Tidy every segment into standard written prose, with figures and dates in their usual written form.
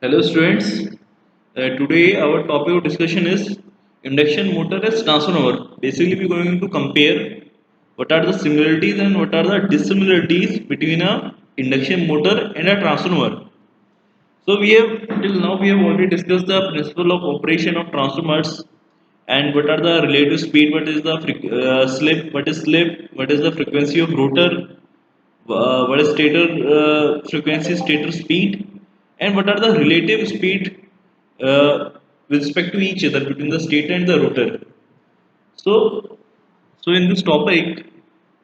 Hello students, today our topic of discussion is induction motor as transformer. Basically we are going to compare what are the similarities and what are the dissimilarities between a induction motor and a transformer. So we have till now we have already discussed the principle of operation of transformers and what are the relative speed, what is the slip, what is the frequency of rotor, what is stator frequency, stator speed, and what are the relative speed with respect to each other between the stator and the rotor. So, so in this topic,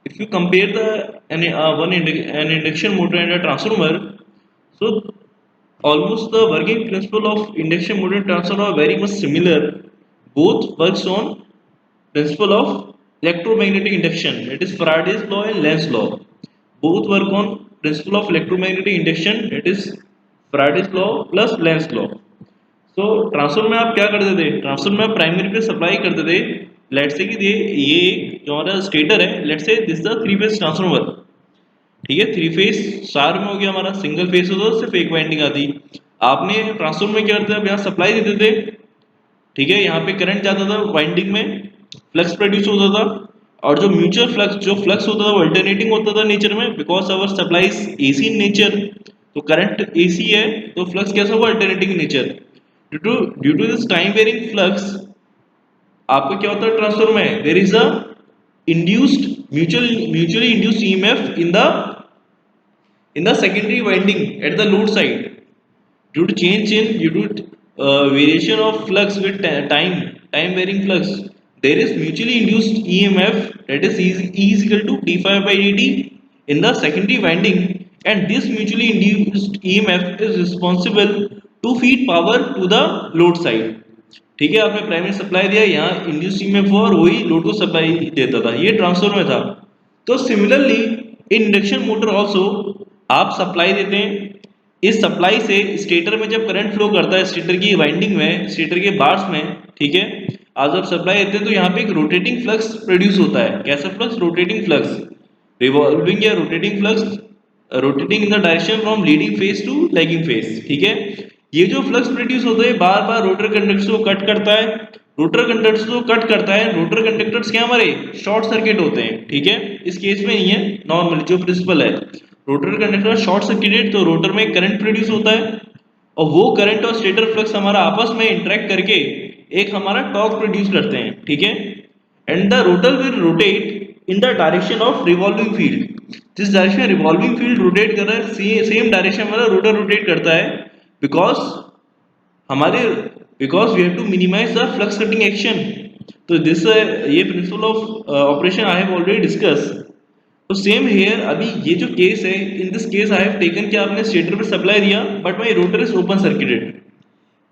if you compare an induction motor and a transformer, so almost the working principle of induction motor and transformer are very much similar. Both works on principle of electromagnetic induction. It is Faraday's law and Lenz's law. Both work on principle of electromagnetic induction. It is Faraday's law plus Lenz's law. तो transfer में आप क्या करते थे, transfer में आप primary पे supply करते थे। लेट से कि ये जो हमारा स्टेटर है, लेट से this the three phase transformer, ठीक है। थ्री फेज स्टार में हो गया हमारा, सिंगल फेज होता तो सिर्फ एक वाइंडिंग आती। आपने ट्रांसफार्मर में क्या करते थे, आप यहाँ सप्लाई देते थे, ठीक है। यहाँ पे करंट जाता था वाइंडिंग में, फ्लक्स प्रोड्यूस होता था, और जो म्यूचुअल फ्लक्स जो फ्लक्स होता था वो अल्टरनेटिंग होता था नेचर में, because our supply is AC in nature. तो करंट एसी है तो फ्लक्स कैसा हुआ, alternating nature. Due to this time varying flux आपका क्या होता है ट्रांसफार्मर में, there is a induced mutually induced EMF in the secondary winding at the load side due to change in due to variation of flux with time varying flux. There is mutually induced EMF, that is E is equal to d phi by dt in the secondary winding, and this mutually induced EMF is responsible to feed power to the load side. ठीक है, आपने primary supply दिया, यहाँ induce EMF हुआ और वही load को supply देता था, ये ट्रांसफार्मर में था। तो similarly in induction motor also आप सप्लाई देते हैं, इस सप्लाई से स्टेटर में जब करंट फ्लो करता है, स्टेटर की वाइंडिंग में, स्टेटर के बार्स में, ठीक है, आज जब सप्लाई देते हैं तो यहाँ पे एक रोटेटिंग फ्लक्स प्रोड्यूस होता है। कैसा फ्लक्स, रोटेटिंग फ्लक्स, रिवॉल्विंग या rotating flux, rotating in the direction from leading phase two lagging phase, ठीक है। ये जो फ्लक्स प्रोड्यूस होता है बार बार रोटर कंडक्टर्स को कट करता है, रोटर कंडक्टर्स को कट करता है, रोटर कंडक्टर्स क्या हमारे शॉर्ट सर्किट होते हैं, ठीक है। इस केस में नहीं है, नॉर्मल जो प्रिंसिपल है, रोटर कंडक्टर शॉर्ट सर्किटेड तो रोटर में करंट प्रोड्यूस होता है, और वो करंट और स्टेटर फ्लक्स हमारा आपस में इंटरेक्ट करके एक हमारा टॉर्क प्रोड्यूस करते हैं, ठीक है। And the rotor will rotate in the direction of revolving field, जिस डायरेक्शन में रिवॉल्विंग फील्ड रोटेट कर रहा है सेम डायरेक्शन में रोटर रोटेट करता है, बिकॉज हमारे because we have to minimise the flux cutting action. तो दिस ये principle of operation I have already discuss. तो सेम हेयर, अभी ये जो केस है, in this case I have taken कि आपने स्टेटर पे सप्लाई दिया but my rotor is open circuited,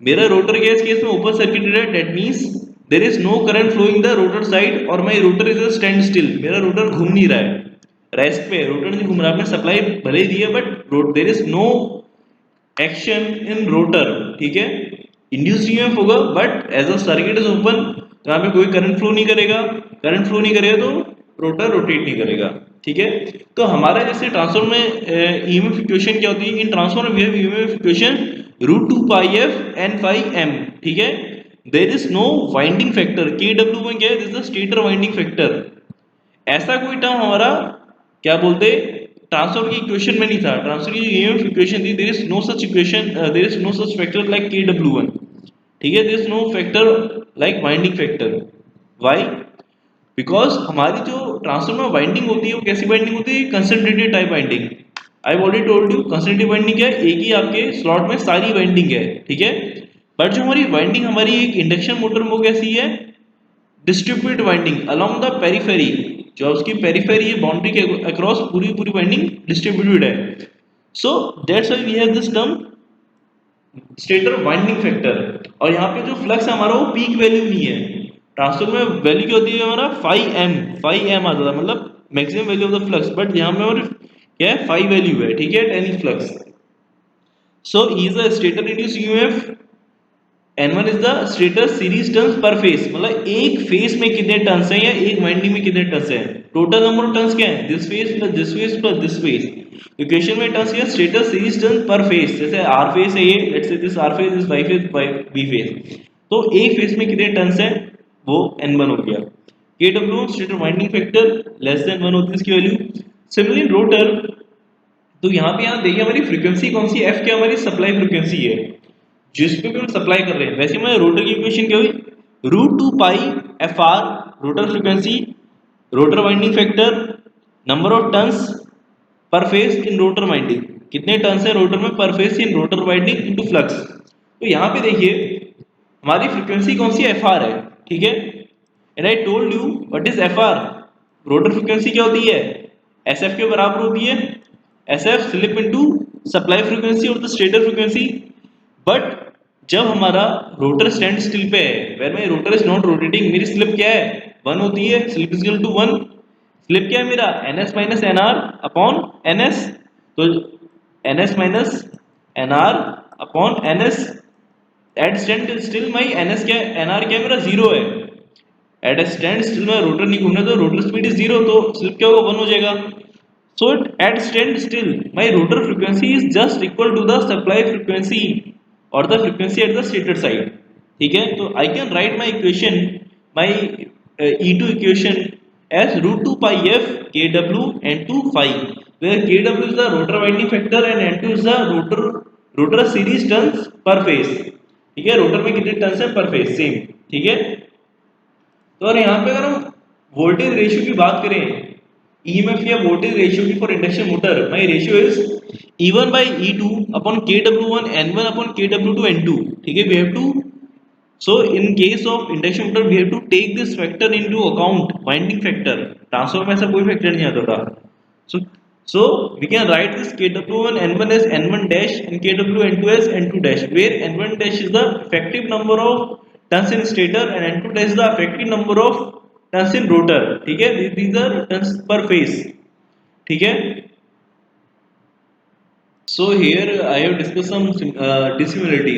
मेरा रोटर क्या इस केस में ओपन सर्किटेड है, that means there is no current flowing the rotor side और my rotor is stand still, मेरा रोटर घूम नहीं रहा है, रेस्ट पे रोटर नहीं घूम रहा। आपने सप्लाई भले ही दी है but there is no action in rotor, ठीक है। इंड्यूस्ड ईएमएफ होगा but as a circuit is open, तो यहाँ पे कोई करंट फ्लो नहीं करेगा, करंट फ्लो नहीं करेगा तो रोटर रोटेट नहीं करेगा, ठीक है। तो हमारा जैसे ट्रांसफार्मर में ईएमएफ इक्वेशन क्या होती है, इन ट्रांसफार्मर में we have EMF equation root 2 pi F N phi M, ठीक है। There is no winding factor, K W में क्या है, this is the stator winding factor. ऐसा कोई टर्म हमारा क्या बोलते ट्रांसफार्मर की इक्वेशन में नहीं था, ट्रांसफार्मर की ईएमएफ इक्वेशन थी, there is no such equation, there is no such factor like Kw1, ठीक है। There is no factor like winding factor, why, because हमारी जो ट्रांसफार्मर वाइंडिंग होती है वो कैसी वाइंडिंग होती है, concentrated type winding. I already told you concentrated winding क्या है, एक ही आपके स्लॉट में सारी वाइंडिंग है, ठीक है। बट जो हमारी वाइंडिंग हमारी एक इंडक्शन मोटर में वो कैसी है, distributed winding along the periphery, जो उसकी पेरिफेरी है बाउंड्री के अक्रॉस पूरी पूरी वाइंडिंग डिस्ट्रीब्यूटेड है। So that's why we have this term stator winding factor. और यहाँ पे जो फ्लक्स है हमारा वो पीक वैल्यू नहीं है, ट्रांसफार्मर में वैल्यू क्या होती है हमारा फाई एम आता था, मतलब maximum value of the flux, but यहाँ पे हमारे क्या है फाई वैल्यू है, ठीक है, tannic flux. So is a stator induced EMF N1 is the stator series turns per face, मतलब एक फेस में कितने टर्न्स हैं या एक वाइंडिंग में कितने टर्न्स हैं। टोटल नंबर ऑफ टर्न्स क्या है, this phase plus this phase plus this phase. Equation में टर्न्स क्या, stator series turn per phase, जैसे आर फेस है ये, let's say this R phase, this Y phase, B phase, तो एक face में कितने टर्न्स हैं, वो N1 हो गया। Kw stator winding factor less than 1 होती है इसकी वैल्यू। सिमिलरली रोटर, तो यहाँ देखिए हमारी फ्रीक्वेंसी कौन सी, एफ क्या हमारी सप्लाई फ्रीक्वेंसी है जिस पे भी हम सप्लाई कर रहे हैं। वैसे हमारे रोटर की इक्वेशन क्या हुई, root two pi F R rotor frequency, rotor winding factor, number of turns per phase in rotor winding, कितने टर्न्स है रोटर में per phase in rotor winding into flux. तो यहाँ पे देखिए हमारी फ्रीक्वेंसी कौन सी एफ आर है, ठीक है। And I told you what is F R, rotor frequency क्या होती है, एस एफ के बराबर होती है, S F slip into supply frequency और द स्टेटर फ्रीक्वेंसी। बट जब हमारा रोटर स्टैंड स्टिल पे है, where my rotor is not rotating, मेरी स्लिप क्या है, 1 होती है, slip is equal to 1। Slip क्या है मेरा, N S minus N R upon N S, तो N S minus N R upon N S, at stand still my N S क्या है, एन आर क्या है मेरा, जीरो है। एट ए स्टैंड स्टिल में रोटर नहीं घूमना, तो रोटर स्पीड इज जीरो, तो स्लिप क्या होगा, 1 हो जाएगा। So at standstill, my rotor frequency is just equal to the supply frequency or the frequency at the stator side. ठीक है, तो I can write my equation, my E2 equation as root 2 pi f kW N2 phi, where kW is the rotor winding factor and N2 is the rotor series turns per phase. ठीक है, rotor में कितने turns हैं पर phase, same. ठीक है, तो और यहाँ पे अगर हम वोल्टेज रेशियो की बात करें, EMF या वोल्टेज रेशियो की for induction motor, my ratio is E1 by E2 upon Kw1 N1 upon Kw2 N2। ठीक है, we have to, so in case of induction motor we have to take this factor into account, winding factor। Transformer में ऐसा कोई factor नहीं आता था। so so we can write this Kw1 N1 as N1 dash and Kw N2 as N2 dash, where N1 dash is the effective number of turns in stator and N2 dash is the effective number of turns in rotor। ठीक है, these are turns per phase। ठीक है, so here I have discussed some dissimilarity।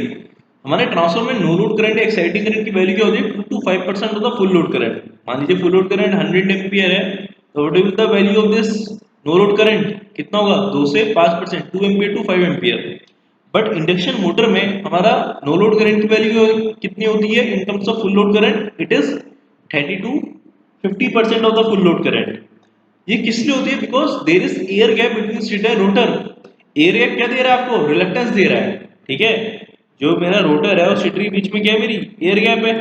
हमारे transformer में no load current exciting current की value क्या होती है, 2 to 5% of the full load current. मान लीजिए फुल लोड करंट 100 एम्पीयर है, तो what is the value of this no load current, कितना होगा, 2 से 5%, 2 ampere to 5 ampere. But induction motor में हमारा नो लोड करंट की वैल्यू कितनी होती है in terms of full load current, it is 30 to 50% of the full load current. ये किस लिए होती है, because there is air gap between stator and rotor. Air gap क्या दे रहा है आपको, रिलक्टेंस दे रहा है। ठीक है, जो मेरा रोटर है और स्टेटर के बीच में क्या है, मेरी एयर गैप है।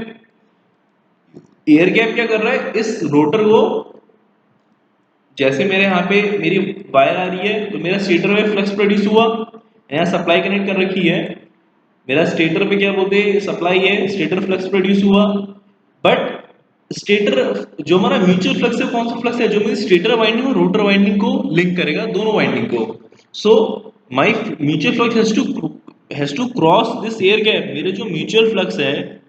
एयर गैप क्या कर रहा है, इस रोटर को, जैसे मेरे यहाँ पे मेरी वायर आ रही है, तो मेरा स्टेटर में फ्लक्स प्रोड्यूस हुआ, यहाँ सप्लाई कनेक्ट कर रखी है, मेरा स्टेटर पे क्या बोलते हैं सप्लाई है, स्टेटर फ्लक्स प्रोड्यूस हुआ। बट स्टेटर जो हमारा म्यूचुअल फ्लक्स है, कौन सा फ्लक्स है, जो मेरी स्टेटर वाइंडिंग और रोटर वाइंडिंग को लिंक करेगा, दोनों वाइंडिंग को। So my mutual flux has to cross this air gap. मेरे जो म्यूचुअल फ्लक्स है,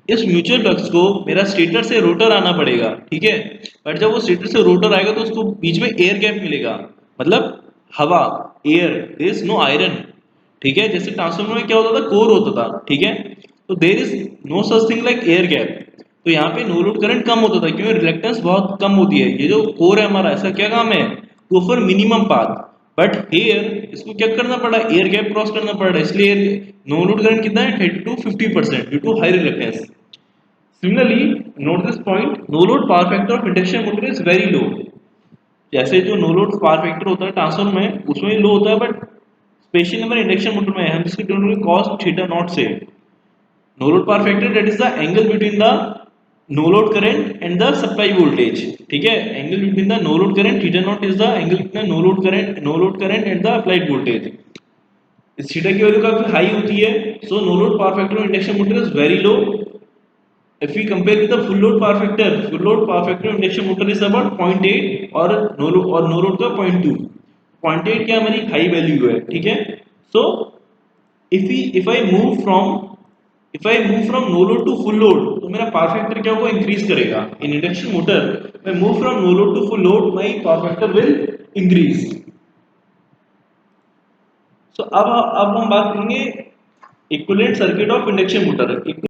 इस म्यूचुअल फ्लक्स को मेरा स्टेटर से रोटर आना पड़ेगा। ठीक है, बट जब वो स्टेटर से रोटर आएगा तो उसको बीच में एयर गैप मिलेगा, मतलब हवा, air, there is no iron. ठीक है, जैसे ट्रांसफार्मर में क्या होता था, कोर होता था। ठीक है, तो there is no such thing like air gap. तो यहाँ पे नो लोड करंट कम होता था क्योंकि रिलक्टेंस बहुत कम होती है। ये जो कोर है हमारा, ऐसा क्या काम है, to offer minimum path. But here इसको क्या करना पड़ा, एयर गैप क्रॉस करना पड़ा, इसलिए नो लोड करंट कितना है, 30 to 50% due to high reluctance. Similarly, note this point, no load power factor of induction motor is very low। जैसे जो नो लोड पावर फैक्टर होता है ट्रांसफार्मर में, उसमें लो होता है, but specially number induction motor में हम इसकी डिनोट कॉस थीटा नॉट से। No load power factor that is the angle between the no load current and the supply voltage. ठीक है, angle between the no load current, theta not is the angle between no load current and the applied voltage. इस theta की value काफी high होती है, so no load power factor of induction motor is very low. If we compare with the full load power factor of induction motor is about 0.8 और no load का 0.2। 0.8 क्या हमारी high value है। ठीक है, so if I move from no load to full load, तो मेरा power factor क्या होगा, इंक्रीज करेगा। इन इंडक्शन मोटर मैं move from no load to full load, my power factor will increase. So अब हम बात करेंगे equivalent circuit of induction motor.